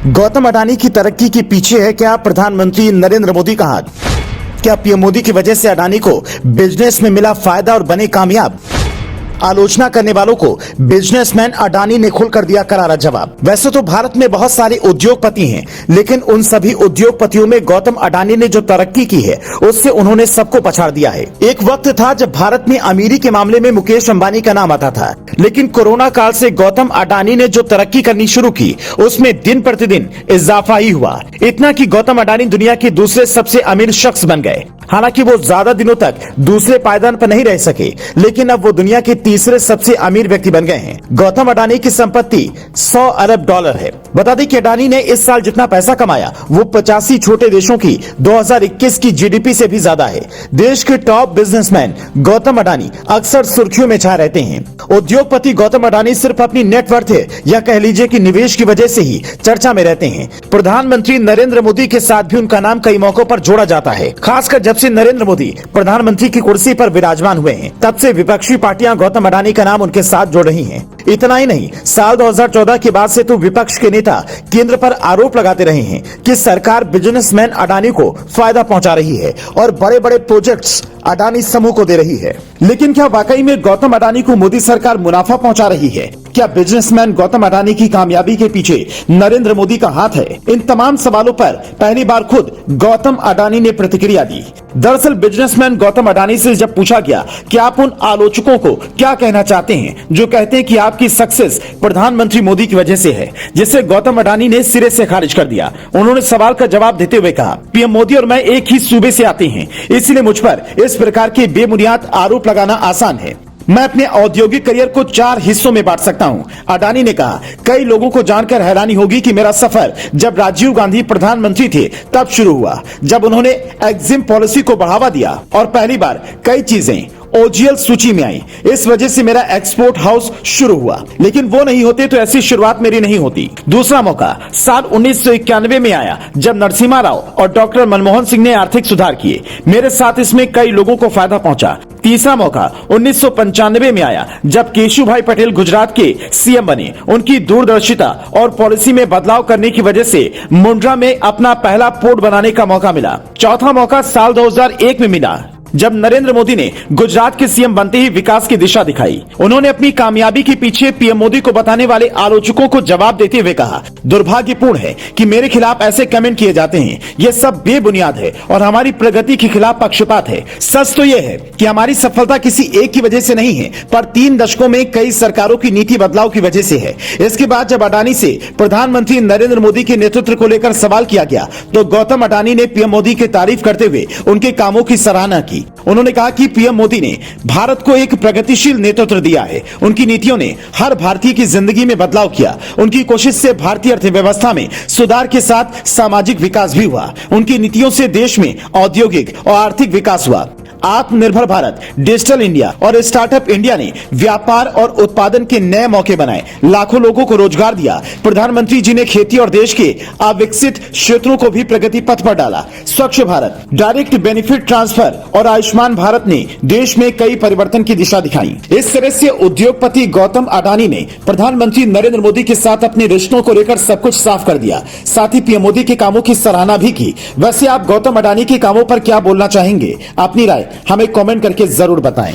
गौतम अडानी की तरक्की के पीछे है क्या प्रधानमंत्री नरेंद्र मोदी का हाथ? क्या पीएम मोदी की वजह से अडानी को बिजनेस में मिला फायदा और बने कामयाब? आलोचना करने वालों को बिजनेसमैन अडानी ने खुलकर दिया करारा जवाब। वैसे तो भारत में बहुत सारे उद्योगपति हैं, लेकिन उन सभी उद्योगपतियों में गौतम अडानी ने जो तरक्की की है उससे उन्होंने सबको पछाड़ दिया है। एक वक्त था जब भारत में अमीरी के मामले में मुकेश अंबानी का नाम आता था, लेकिन कोरोना काल से गौतम अडानी ने जो तरक्की करनी शुरू की उसमें दिन प्रतिदिन इजाफा ही हुआ। इतना कि गौतम अडानी दुनिया के दूसरे सबसे अमीर शख्स बन गए। हालांकि वो ज्यादा दिनों तक दूसरे पायदान पर नहीं रह सके, लेकिन अब वो दुनिया के तीसरे सबसे अमीर व्यक्ति बन गए हैं। गौतम अडानी की संपत्ति 100 अरब डॉलर है। बता दें कि अडानी ने इस साल जितना पैसा कमाया वो 85 छोटे देशों की 2021 की जीडीपी से भी ज्यादा है। देश के टॉप बिजनेसमैन गौतम अडानी अक्सर सुर्खियों में छाए रहते हैं। उद्योगपति गौतम अडानी सिर्फ अपनी नेटवर्थ या कह लीजिए कि निवेश की वजह से ही चर्चा में रहते हैं। प्रधानमंत्री नरेंद्र मोदी के साथ भी उनका नाम कई मौकों पर जोड़ा जाता है। खासकर जब से नरेंद्र मोदी प्रधानमंत्री की कुर्सी पर विराजमान हुए हैं, तब से विपक्षी पार्टियां गौतम अडानी का नाम उनके साथ जोड़ रही हैं। इतना ही नहीं, साल 2014 के बाद से तो विपक्ष के नेता केंद्र पर आरोप लगाते रहे हैं कि सरकार बिजनेसमैन अडानी को फायदा पहुंचा रही है और बड़े बड़े प्रोजेक्ट्स अडानी समूह को दे रही है। लेकिन क्या वाकई में गौतम अडानी को मोदी सरकार मुनाफा पहुंचा रही है? क्या बिजनेसमैन गौतम अडानी की कामयाबी के पीछे नरेंद्र मोदी का हाथ है? इन तमाम सवालों पर पहली बार खुद गौतम अडानी ने प्रतिक्रिया दी। दरअसल बिजनेसमैन गौतम अडानी से जब पूछा गया कि आप उन आलोचकों को क्या कहना चाहते हैं जो कहते हैं कि आपकी सक्सेस प्रधानमंत्री मोदी की वजह से है, जिसे गौतम अडानी ने सिरे से खारिज कर दिया। उन्होंने सवाल का जवाब देते हुए कहा, पीएम मोदी और मैं एक ही सूबे से आते हैं, इसलिए मुझ पर इस प्रकार के बेबुनियाद आरोप लगाना आसान है। मैं अपने औद्योगिक करियर को 4 हिस्सों में बांट सकता हूं। अडानी ने कहा, कई लोगों को जानकर हैरानी होगी कि मेरा सफर जब राजीव गांधी प्रधानमंत्री थे तब शुरू हुआ, जब उन्होंने एग्जिम पॉलिसी को बढ़ावा दिया और पहली बार कई चीजें ओजीएल सूची में आई। इस वजह से मेरा एक्सपोर्ट हाउस शुरू हुआ, लेकिन वो नहीं होते तो ऐसी शुरुआत मेरी नहीं होती। दूसरा मौका साल 1991 में आया, जब नरसिम्हा राव और डॉक्टर मनमोहन सिंह ने आर्थिक सुधार किए। मेरे साथ इसमें कई लोगों को फायदा पहुंचा। तीसरा मौका 1995 में आया, जब केशुभाई पटेल गुजरात के सीएम बने। उनकी दूरदर्शिता और पॉलिसी में बदलाव करने की वजह से मुंड्रा में अपना पहला पोर्ट बनाने का मौका मिला। चौथा मौका साल 2001 में मिला, जब नरेंद्र मोदी ने गुजरात के सीएम बनते ही विकास की दिशा दिखाई। उन्होंने अपनी कामयाबी के पीछे पीएम मोदी को बताने वाले आलोचकों को जवाब देते हुए कहा, दुर्भाग्यपूर्ण है कि मेरे खिलाफ ऐसे कमेंट किए जाते हैं। ये सब बेबुनियाद है और हमारी प्रगति के खिलाफ पक्षपात है। सच तो यह है कि हमारी सफलता किसी एक की वजह से नहीं है, पर 3 दशकों में कई सरकारों की नीति बदलाव की वजह से है। इसके बाद जब अडानी से प्रधानमंत्री नरेंद्र मोदी के नेतृत्व को लेकर सवाल किया गया, तो गौतम अडानी ने पीएम मोदी की तारीफ करते हुए उनके कामों की सराहना की। उन्होंने कहा कि पीएम मोदी ने भारत को एक प्रगतिशील नेतृत्व दिया है। उनकी नीतियों ने हर भारतीय की जिंदगी में बदलाव किया। उनकी कोशिश से भारतीय अर्थव्यवस्था में सुधार के साथ सामाजिक विकास भी हुआ। उनकी नीतियों से देश में औद्योगिक और आर्थिक विकास हुआ। आत्मनिर्भर भारत, डिजिटल इंडिया और स्टार्टअप इंडिया ने व्यापार और उत्पादन के नए मौके बनाए, लाखों लोगों को रोजगार दिया। प्रधानमंत्री जी ने खेती और देश के अविकसित क्षेत्रों को भी प्रगति पथ पर डाला। स्वच्छ भारत, डायरेक्ट बेनिफिट ट्रांसफर और आयुष्मान भारत ने देश में कई परिवर्तन की दिशा दिखाई। इस तरह से उद्योगपति गौतम अडानी ने प्रधानमंत्री नरेंद्र मोदी के साथ अपने रिश्तों को लेकर सब कुछ साफ कर दिया। साथ ही पीएम मोदी के कामों की सराहना भी की। वैसे आप गौतम अडानी के कामों पर क्या बोलना चाहेंगे? अपनी राय हमें कमेंट करके जरूर बताएं।